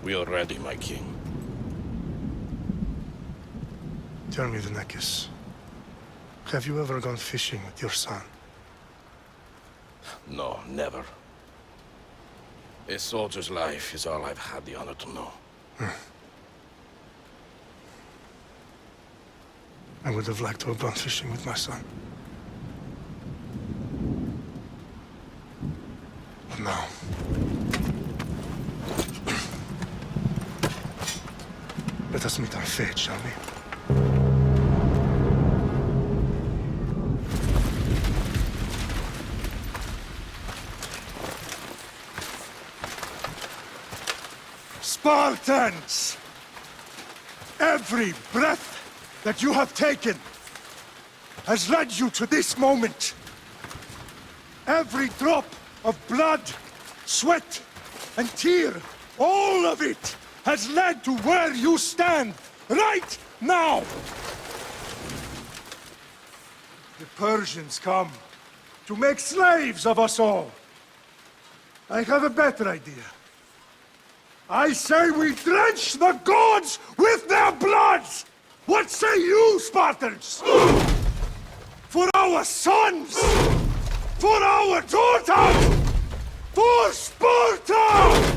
We are ready, my king. Tell me, the Nekis. Have you ever gone fishing with your son? No, never. A soldier's life is all I've had the honor to know. I would have liked to have gone fishing with my son. But now... Let us meet our fate, shall we? Spartans! Every breath that you have taken has led you to this moment. Every drop of blood, sweat, and tear, all of it has led to where you stand right now. The Persians come to make slaves of us all. I have a better idea. I say we drench the gods with their bloods! What say you, Spartans? For our sons! For our daughters! For Sparta!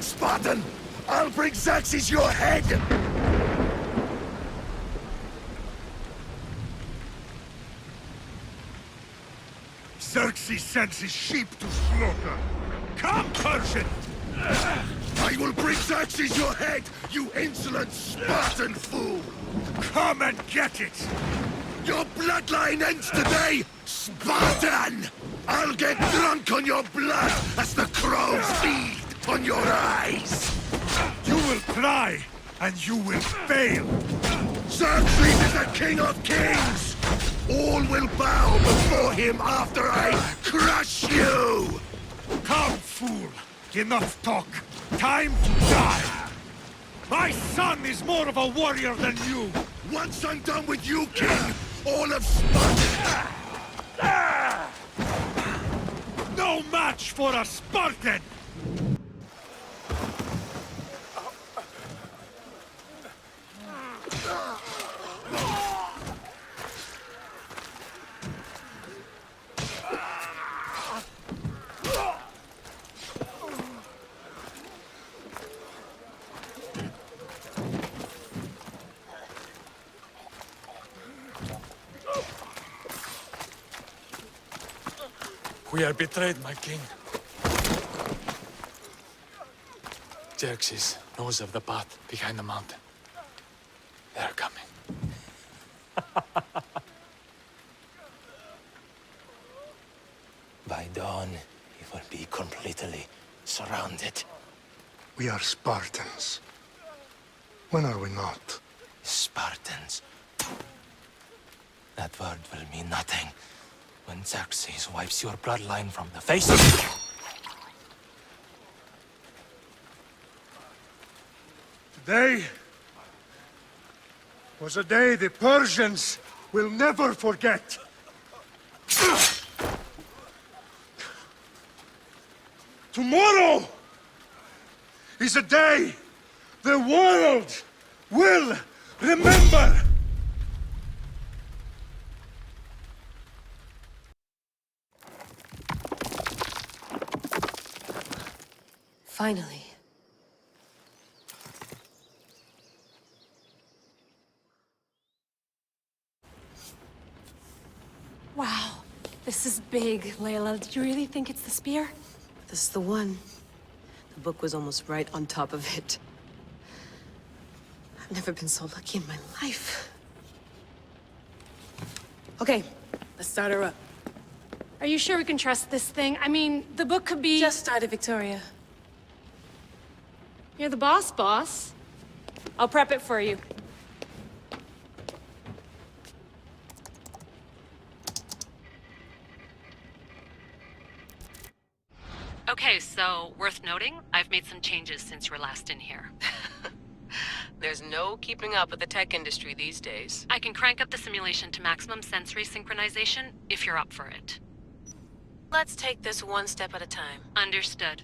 Spartan! I'll bring Xerxes your head! Xerxes sends his sheep to slaughter. Come, Persian! I will bring Xerxes your head, you insolent Spartan fool! Come and get it! Your bloodline ends today, Spartan! I'll get drunk on your blood as the crows feed on your eyes! You will try, and you will fail! Xerxes is the king of kings! All will bow before him after I crush you! Come, fool! Enough talk! Time to die! My son is more of a warrior than you! Once I'm done with you, King, all of Sparta... No match for a Spartan! We are betrayed, my king. Xerxes knows of the path behind the mountain. They're coming. By dawn, we will be completely surrounded. We are Spartans. When are we not? Spartans. That word will mean nothing when Xerxes wipes your bloodline from the face. Today was a day the Persians will never forget. Tomorrow is a day the world will remember. Finally. Wow, this is big, Layla. Did you really think it's the spear? This is the one. The book was almost right on top of it. I've never been so lucky in my life. Okay, let's start her up. Are you sure we can trust this thing? I mean, the book could be... Just started, Victoria. You're the boss. I'll prep it for you. Okay, so worth noting, I've made some changes since you were last in here. There's no keeping up with the tech industry these days. I can crank up the simulation to maximum sensory synchronization if you're up for it. Let's take this one step at a time. Understood.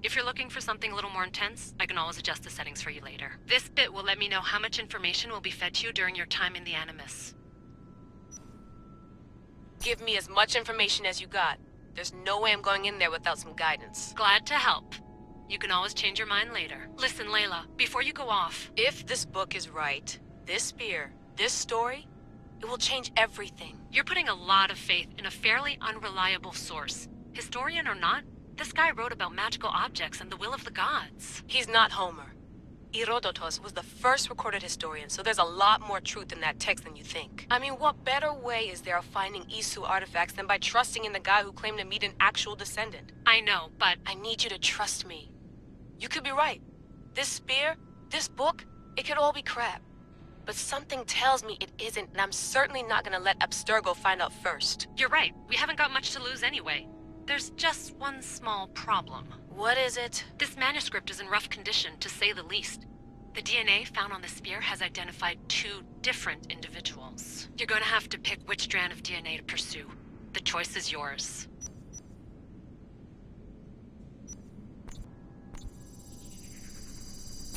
If you're looking for something a little more intense, I can always adjust the settings for you later. This bit will let me know how much information will be fed to you during your time in the Animus. Give me as much information as you got. There's no way I'm going in there without some guidance. Glad to help. You can always change your mind later. Listen, Layla, before you go off... If this book is right, this spear, this story, it will change everything. You're putting a lot of faith in a fairly unreliable source. Historian or not, this guy wrote about magical objects and the will of the gods. He's not Homer. Herodotus was the first recorded historian, so there's a lot more truth in that text than you think. I mean, what better way is there of finding Isu artifacts than by trusting in the guy who claimed to meet an actual descendant? I know, but... I need you to trust me. You could be right. This spear, this book, it could all be crap. But something tells me it isn't, and I'm certainly not gonna let Abstergo find out first. You're right. We haven't got much to lose anyway. There's just one small problem. What is it? This manuscript is in rough condition, to say the least. The DNA found on the spear has identified 2 different individuals. You're gonna have to pick which strand of DNA to pursue. The choice is yours.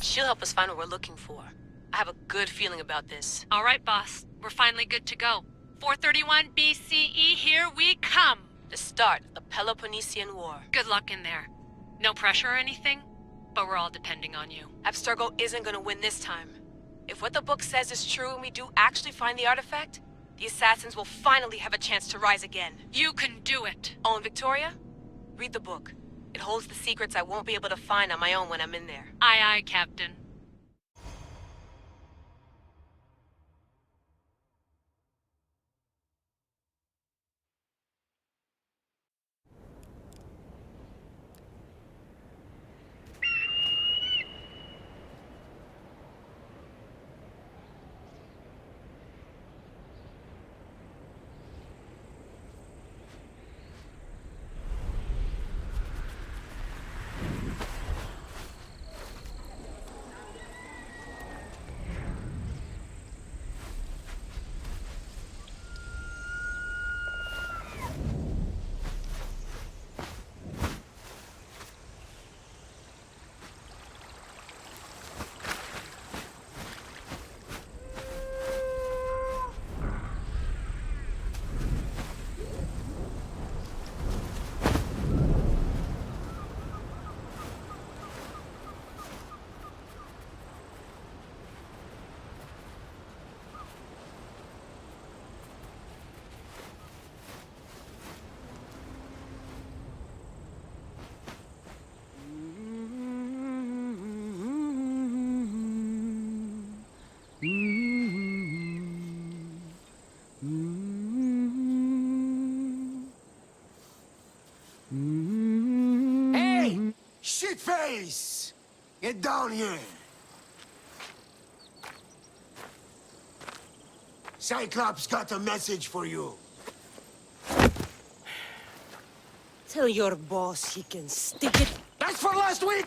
She'll help us find what we're looking for. I have a good feeling about this. All right, boss. We're finally good to go. 431 BCE, here we come! The start of the Peloponnesian War. Good luck in there. No pressure or anything, but we're all depending on you. Abstergo isn't gonna win this time. If what the book says is true and we do actually find the artifact, the assassins will finally have a chance to rise again. You can do it! Oh, and Victoria? Read the book. It holds the secrets I won't be able to find on my own when I'm in there. Aye, aye, Captain. Meatface! Get down here. Cyclops got a message for you. Tell your boss he can stick it. That's for last week!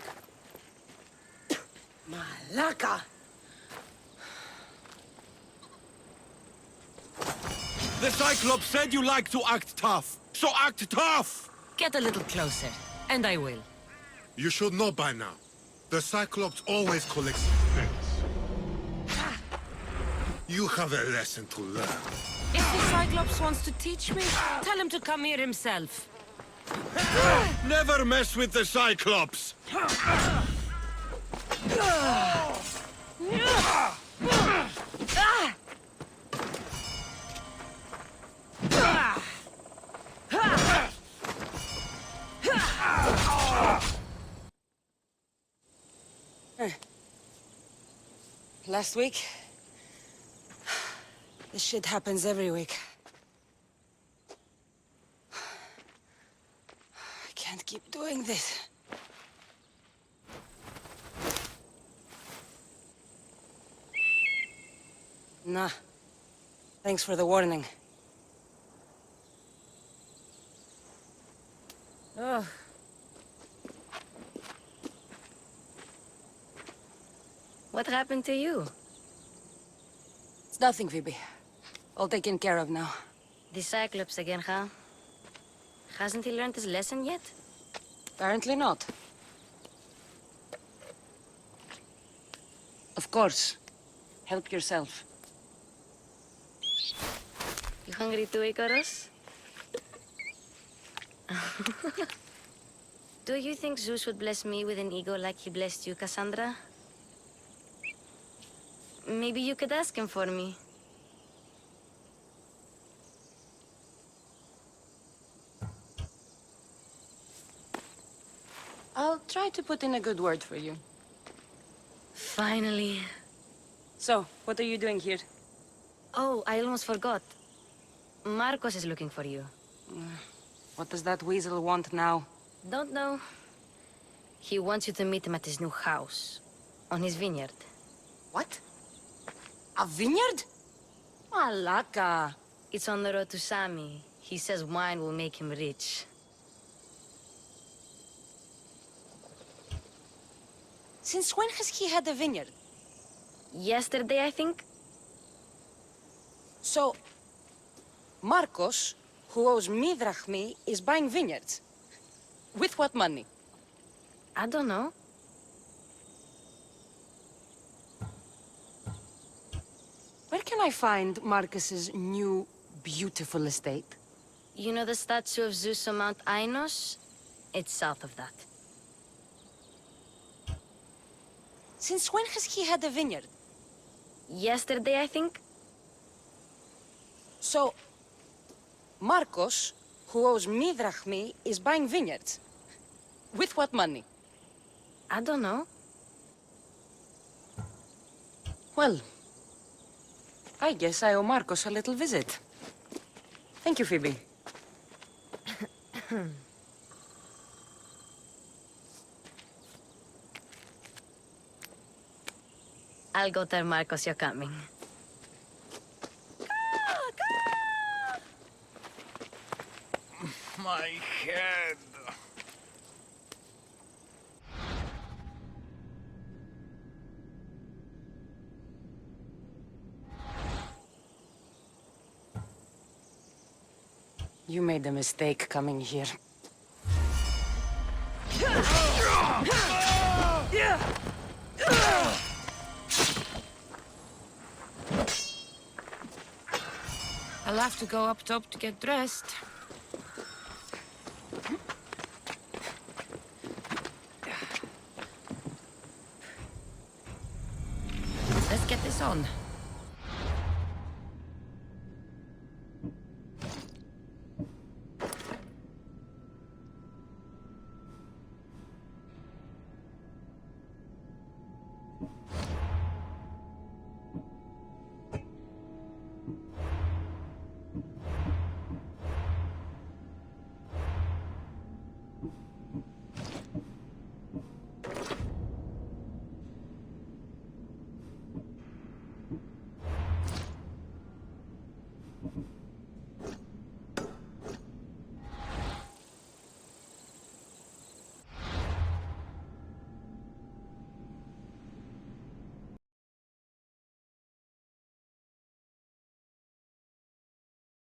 Malaka! The Cyclops said you like to act tough, so act tough! Get a little closer, and I will. You should know by now. The Cyclops always collects things. You have a lesson to learn. If the Cyclops wants to teach me, tell him to come here himself. Never mess with the Cyclops! Last week? This shit happens every week. I can't keep doing this. Nah. Thanks for the warning. Oh. What happened to you? It's nothing, Phoebe. All taken care of now. The Cyclops again, huh? Hasn't he learned his lesson yet? Apparently not. Of course. Help yourself. You hungry too, Icarus? Do you think Zeus would bless me with an ego like he blessed you, Cassandra? Maybe you could ask him for me. I'll try to put in a good word for you. Finally. So, what are you doing here? Oh, I almost forgot. Marcos is looking for you. What does that weasel want now? Don't know. He wants you to meet him at his new house. On his vineyard. What? A vineyard? Malaka. It's on the road to Sami. He says wine will make him rich. Since when has he had a vineyard? Yesterday, I think? So, Marcos, who owes me drachmi, is buying vineyards. With what money? I don't know. Where can I find Marcus's new, beautiful estate? You know the statue of Zeus on Mount Ainos? It's south of that. Since when has he had a vineyard? Yesterday, I think? So, Marcos, who owes me drachmi, is buying vineyards. With what money? I don't know. Well, I guess I owe Marcos a little visit. Thank you, Phoebe. I'll go tell Marcos you're coming. My head. You made a mistake coming here. I'll have to go up top to get dressed. Let's get this on.